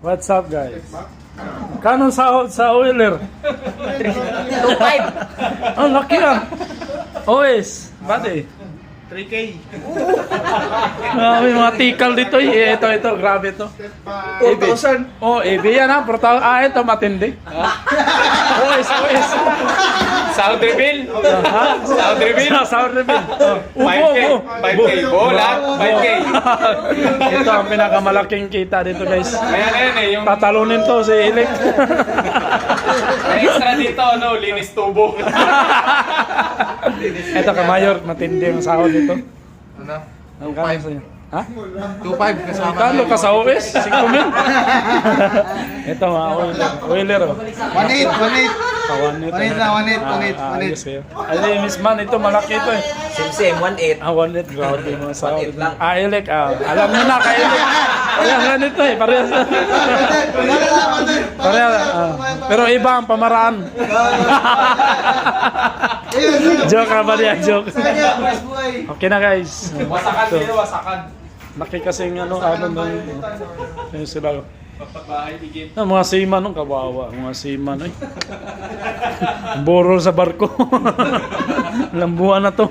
What's up, guys? Kano sa oiler? 2.5. Ang laki ah. OS, buddy. 3K. May mga tikal dito eh. Ito, grabe to. 4,000. Oh, EB yan ha. Ito matindi. OS. Sound reveal? Ha? Sound reveal? Sound reveal. 5K. 5K. Bola. 5K. Ito ang pinakamalaking kita dito, guys. Ayan, eh. Yung Tatalunin to si Ilek. may extra dito, linis tubo. Ito ka, Mayor. Matindi ang sahod dito. Ano? Ang kano sa inyo? Ha? 2.5 kasama. Kano ka sa OS? 5,000? Ito mga oiler. 1.8. Kawanit. Wanit na, wanit. Ayos kayo. Ay, Miss Man, ito malaki ito eh. Same, 1.8. Wanit, grabe mga sahod. 1.8 lang. Ilek, alam mo na, Ilek. Ayan, ganito eh, parehas. Pero iba ang pamaraan. Joke ka ba niya? Joke. Okay na guys. Wasakan Ito. sila, wasakan. Laki kasing ano yung sila. Pagbahay, higit. Mga seaman nung kawawa. Mga seaman eh. Borol sa barko. Lambuan na to.